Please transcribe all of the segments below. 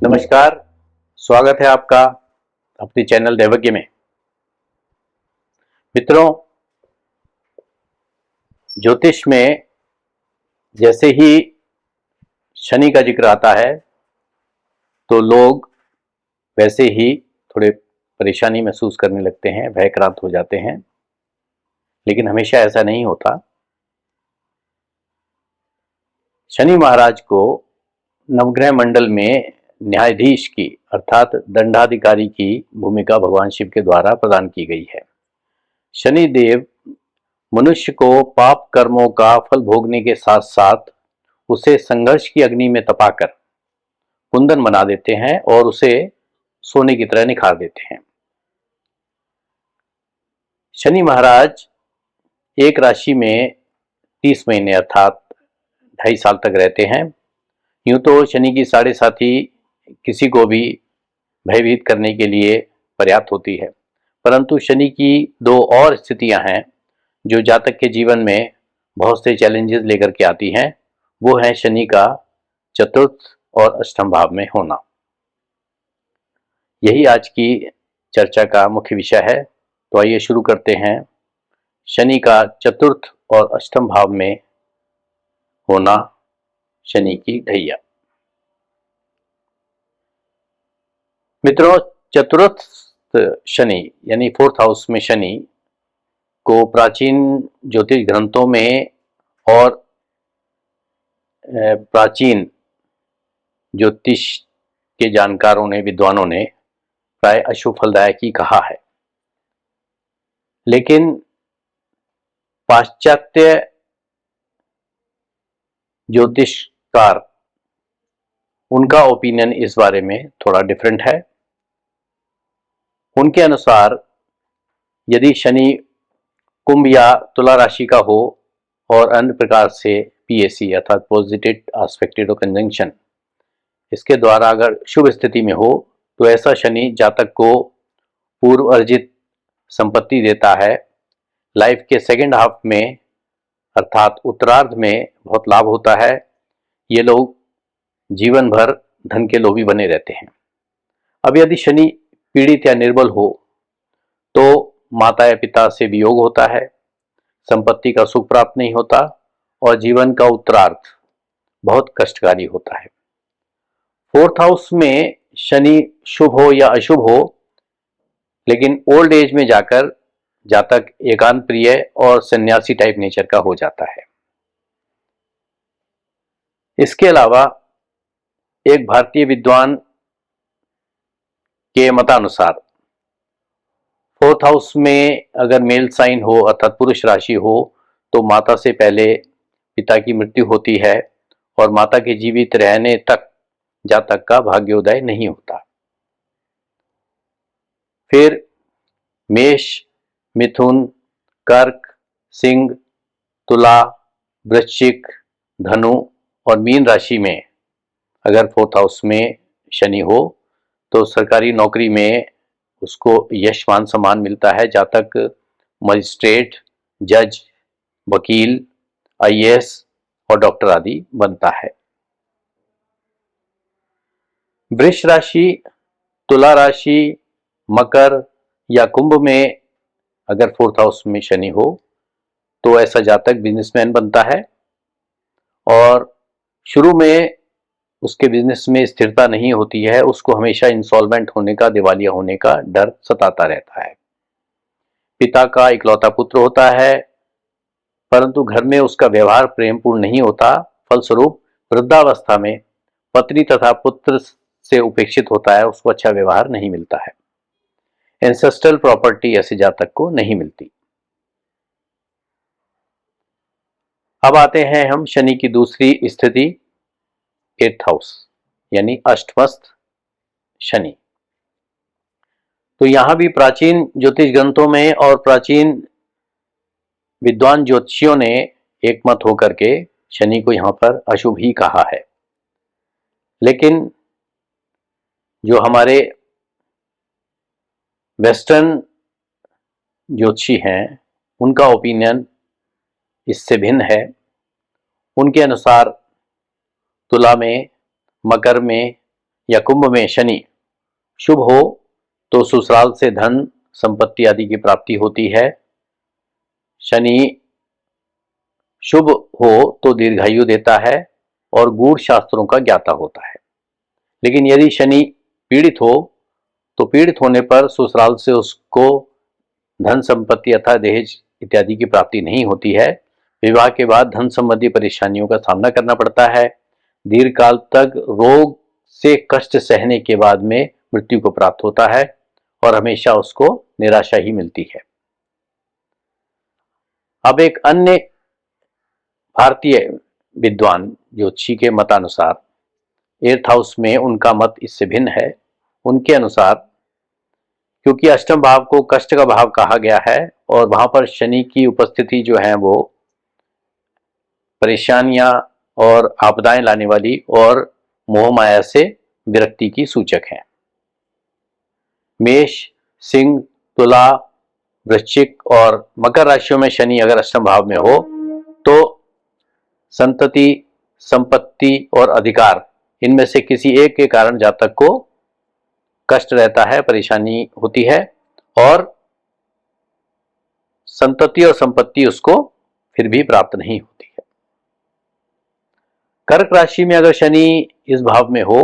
नमस्कार। स्वागत है आपका अपने चैनल दैवज्ञ में। मित्रों, ज्योतिष में जैसे ही शनि का जिक्र आता है तो लोग वैसे ही थोड़े परेशानी महसूस करने लगते हैं, भयक्रांत हो जाते हैं। लेकिन हमेशा ऐसा नहीं होता। शनि महाराज को नवग्रह मंडल में न्यायाधीश की अर्थात दंडाधिकारी की भूमिका भगवान शिव के द्वारा प्रदान की गई है। शनि देव मनुष्य को पाप कर्मों का फल भोगने के साथ साथ उसे संघर्ष की अग्नि में तपाकर कुंदन बना देते हैं और उसे सोने की तरह निखार देते हैं। शनि महाराज एक राशि में 30 महीने अर्थात 2.5 साल तक रहते हैं। यूं तो शनि की साढ़े साथी किसी को भी भयभीत करने के लिए पर्याप्त होती है, परंतु शनि की दो और स्थितियां हैं जो जातक के जीवन में बहुत से चैलेंजेस लेकर के आती हैं। वो है शनि का चतुर्थ और अष्टम भाव में होना। यही आज की चर्चा का मुख्य विषय है। तो आइए शुरू करते हैं। शनि का चतुर्थ और अष्टम भाव में होना, शनि की ढैया। मित्रों, चतुर्थ शनि यानी 4th हाउस में शनि को प्राचीन ज्योतिष ग्रंथों में और प्राचीन ज्योतिष के जानकारों ने, विद्वानों ने प्राय अशुभ फलदायक ही कहा है। लेकिन पाश्चात्य ज्योतिषकार, उनका ओपिनियन इस बारे में थोड़ा डिफरेंट है। उनके अनुसार यदि शनि कुंभ या तुला राशि का हो और अन्य प्रकार से पीएसी अर्थात पॉजिटिव एस्पेक्टेड कंजंक्शन इसके द्वारा अगर शुभ स्थिति में हो तो ऐसा शनि जातक को पूर्व अर्जित संपत्ति देता है। लाइफ के सेकंड हाफ में अर्थात उत्तरार्ध में बहुत लाभ होता है। ये लोग जीवन भर धन के लोभी बने रहते हैं। अब यदि शनि पीड़ित या निर्बल हो तो माता या पिता से वियोग होता है, संपत्ति का सुख प्राप्त नहीं होता और जीवन का उत्तरार्ध बहुत कष्टकारी होता है। 4th हाउस में शनि शुभ हो या अशुभ हो, लेकिन ओल्ड एज में जाकर जातक एकांत प्रिय और सन्यासी टाइप नेचर का हो जाता है। इसके अलावा एक भारतीय विद्वान के मतानुसार 4th हाउस में अगर मेल साइन हो अर्थात पुरुष राशि हो तो माता से पहले पिता की मृत्यु होती है और माता के जीवित रहने तक जातक का भाग्योदय नहीं होता। फिर मेष, मिथुन, कर्क, सिंह, तुला, वृश्चिक, धनु और मीन राशि में अगर 4th हाउस में शनि हो तो सरकारी नौकरी में उसको यश मान सम्मान मिलता है। जातक मजिस्ट्रेट, जज, वकील, आईएएस और डॉक्टर आदि बनता है। वृष राशि, तुला राशि, मकर या कुंभ में अगर 4th हाउस में शनि हो तो ऐसा जातक बिजनेसमैन बनता है और शुरू में उसके बिजनेस में स्थिरता नहीं होती है। उसको हमेशा इंसॉल्वेंट होने का, दिवालिया होने का डर सताता रहता है। पिता का इकलौता पुत्र होता है परंतु घर में उसका व्यवहार प्रेमपूर्ण नहीं होता। फलस्वरूप वृद्धावस्था में पत्नी तथा पुत्र से उपेक्षित होता है, उसको अच्छा व्यवहार नहीं मिलता है। एंसेस्ट्रल प्रॉपर्टी ऐसे जातक को नहीं मिलती। अब आते हैं हम शनि की दूसरी स्थिति 8th हाउस यानी अष्टमस्थ शनि। तो यहां भी प्राचीन ज्योतिष ग्रंथों में और प्राचीन विद्वान ज्योतिषियों ने एक मत होकर के शनि को यहां पर अशुभ ही कहा है। लेकिन जो हमारे वेस्टर्न ज्योतिषी हैं उनका ओपिनियन इससे भिन्न है। उनके अनुसार तुला में, मकर में, या कुंभ में शनि शुभ हो तो ससुराल से धन संपत्ति आदि की प्राप्ति होती है। शनि शुभ हो तो दीर्घायु देता है और गूढ़ शास्त्रों का ज्ञाता होता है। लेकिन यदि शनि पीड़ित हो तो पीड़ित होने पर ससुराल से उसको धन संपत्ति अथवा दहेज इत्यादि की प्राप्ति नहीं होती है। विवाह के बाद धन संबंधी परेशानियों का सामना करना पड़ता है। दीर्घकाल तक रोग से कष्ट सहने के बाद में मृत्यु को प्राप्त होता है और हमेशा उसको निराशा ही मिलती है। अब एक अन्य भारतीय विद्वान ज्योतिषी के मतानुसार 8th हाउस में उनका मत इससे भिन्न है। उनके अनुसार क्योंकि अष्टम भाव को कष्ट का भाव कहा गया है और वहां पर शनि की उपस्थिति जो है वो परेशानियां और आपदाएं लाने वाली और मोह माया से विरक्ति की सूचक है। मेष, सिंह, तुला, वृश्चिक और मकर राशियों में शनि अगर अष्टम भाव में हो तो संतति, संपत्ति और अधिकार इनमें से किसी एक के कारण जातक को कष्ट रहता है, परेशानी होती है और संतति और संपत्ति उसको फिर भी प्राप्त नहीं होती है। कर्क राशि में अगर शनि इस भाव में हो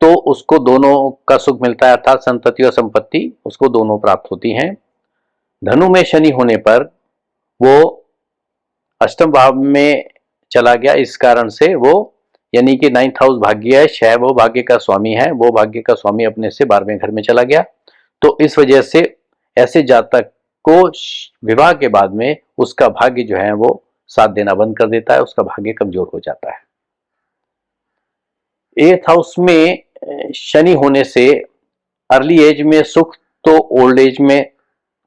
तो उसको दोनों का सुख मिलता है, अर्थात संतति और संपत्ति उसको दोनों प्राप्त होती हैं। धनु में शनि होने पर वो अष्टम भाव में चला गया, इस कारण से वो यानी कि 9th हाउस भाग्यश है, वो भाग्य का स्वामी है, वो भाग्य का स्वामी अपने से 12वें घर में चला गया। तो इस वजह से ऐसे जातक को विवाह के बाद में उसका भाग्य जो है वो साथ देना बंद कर देता है, उसका भाग्य कमजोर हो जाता है। 8th हाउस में शनि होने से अर्ली एज में सुख तो ओल्ड एज में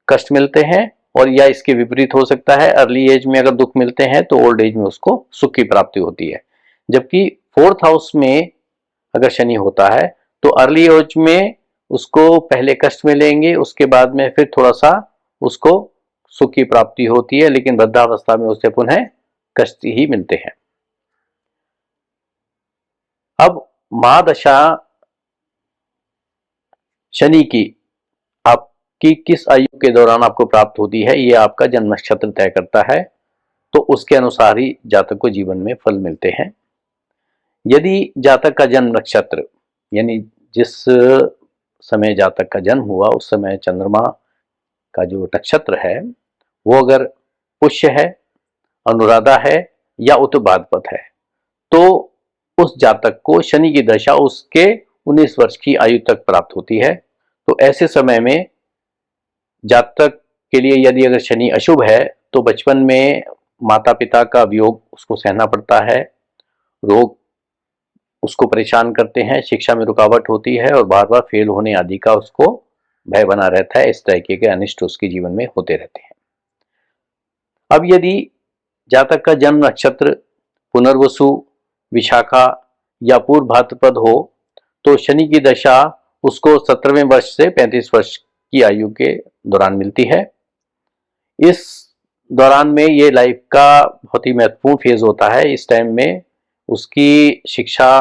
कष्ट मिलते हैं, और या इसके विपरीत हो सकता है, अर्ली एज में अगर दुख मिलते हैं तो ओल्ड एज में उसको सुख की प्राप्ति होती है। जबकि 4th हाउस में अगर शनि होता है तो अर्ली एज में उसको पहले कष्ट मिलेंगे, उसके बाद में फिर थोड़ा सा उसको सुख की प्राप्ति होती है, लेकिन वृद्धावस्था में उसे पुनः कष्ट ही मिलते हैं। अब महादशा शनि की आपकी किस आयु के दौरान आपको प्राप्त होती है, ये आपका जन्म नक्षत्र तय करता है, तो उसके अनुसार ही जातक को जीवन में फल मिलते हैं। यदि जातक का जन्म नक्षत्र यानी जिस समय जातक का जन्म हुआ उस समय चंद्रमा का जो नक्षत्र है वो अगर पुष्य है, अनुराधा है या उत्तरभाद्रपद है तो उस जातक को शनि की दशा उसके 19 वर्ष की आयु तक प्राप्त होती है। तो ऐसे समय में जातक के लिए यदि अगर शनि अशुभ है तो बचपन में माता पिता का वियोग उसको सहना पड़ता है, रोग उसको परेशान करते हैं, शिक्षा में रुकावट होती है और बार बार फेल होने आदि का उसको भय बना रहता है। इस तरह के अनिष्ट उसके जीवन में होते रहते हैं। अब यदि जातक का जन्म नक्षत्र पुनर्वसु, विशाखा या पूर्व भाद्रपद हो तो शनि की दशा उसको 17वें वर्ष से 35 वर्ष की आयु के दौरान मिलती है। इस दौरान में ये लाइफ का बहुत ही महत्वपूर्ण फेज होता है। इस टाइम में उसकी शिक्षा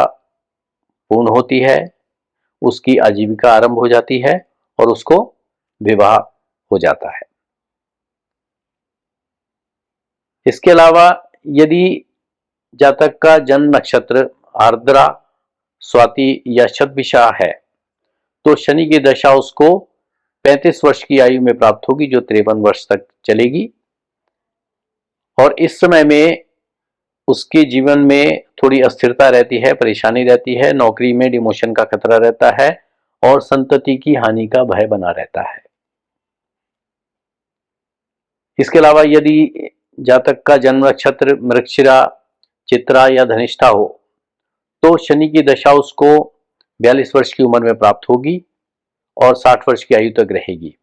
पूर्ण होती है, उसकी आजीविका आरंभ हो जाती है और उसको विवाह हो जाता है। इसके अलावा यदि जातक का जन्म नक्षत्र आर्द्रा, स्वाति या शतभिषा है तो शनि की दशा उसको 35 वर्ष की आयु में प्राप्त होगी जो 53 वर्ष तक चलेगी, और इस समय में उसके जीवन में थोड़ी अस्थिरता रहती है, परेशानी रहती है, नौकरी में डिमोशन का खतरा रहता है और संतति की हानि का भय बना रहता है। इसके अलावा यदि जातक का जन्म नक्षत्र मृगशिरा, चित्रा या धनिष्ठा हो तो शनि की दशा उसको 42 वर्ष की उम्र में प्राप्त होगी और 60 वर्ष की आयु तक रहेगी।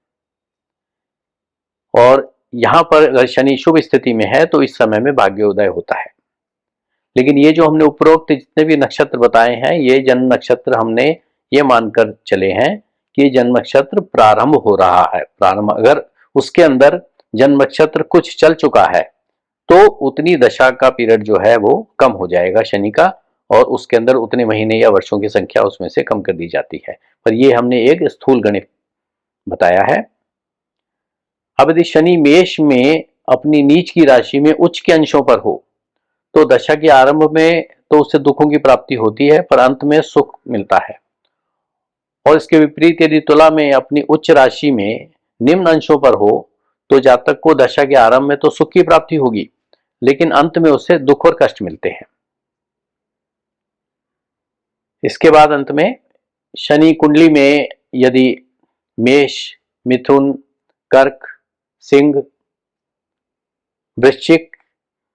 और यहां पर अगर शनि शुभ स्थिति में है तो इस समय में भाग्योदय होता है। लेकिन ये जो हमने उपरोक्त जितने भी नक्षत्र बताए हैं ये जन्म नक्षत्र हमने ये मानकर चले हैं कि ये जन्म नक्षत्र प्रारंभ हो रहा है। प्रारंभ अगर उसके अंदर जन्म नक्षत्र कुछ चल चुका है तो उतनी दशा का पीरियड जो है वो कम हो जाएगा शनि का, और उसके अंदर उतने महीने या वर्षों की संख्या उसमें से कम कर दी जाती है। पर ये हमने एक स्थूल गणित बताया है। अब यदि शनि मेष में अपनी नीच की राशि में उच्च के अंशों पर हो तो दशा के आरंभ में तो उससे दुखों की प्राप्ति होती है, पर अंत में सुख मिलता है। और इसके विपरीत यदि तुला में अपनी उच्च राशि में निम्न अंशों पर हो तो जातक को दशा के आरंभ में तो सुख की प्राप्ति होगी, लेकिन अंत में उससे दुख और कष्ट मिलते हैं। इसके बाद अंत में शनि कुंडली में यदि मेष, मिथुन, कर्क, सिंह, वृश्चिक,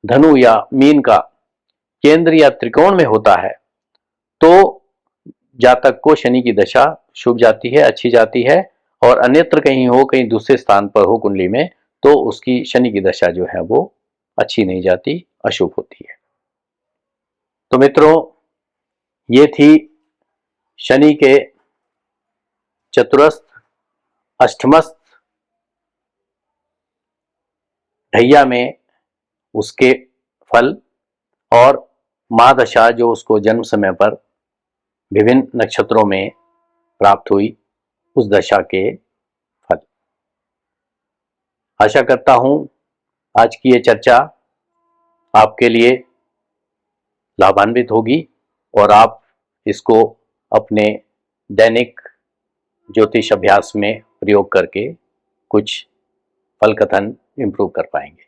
धनु या मीन का केंद्र या त्रिकोण में होता है तो जातक को शनि की दशा शुभ जाती है, अच्छी जाती है। और अन्यत्र कहीं हो, कहीं दूसरे स्थान पर हो कुंडली में, तो उसकी शनि की दशा जो है वो अच्छी नहीं जाती, अशुभ होती है। तो मित्रों, ये थी शनि के चतुरस्थ, अष्टमस्थ, ढैया में उसके फल और महादशा जो उसको जन्म समय पर विभिन्न नक्षत्रों में प्राप्त हुई, उस दशा के फल। आशा करता हूं आज की ये चर्चा आपके लिए लाभान्वित होगी और आप इसको अपने दैनिक ज्योतिष अभ्यास में प्रयोग करके कुछ फल कथन इम्प्रूव कर पाएंगे।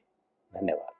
धन्यवाद।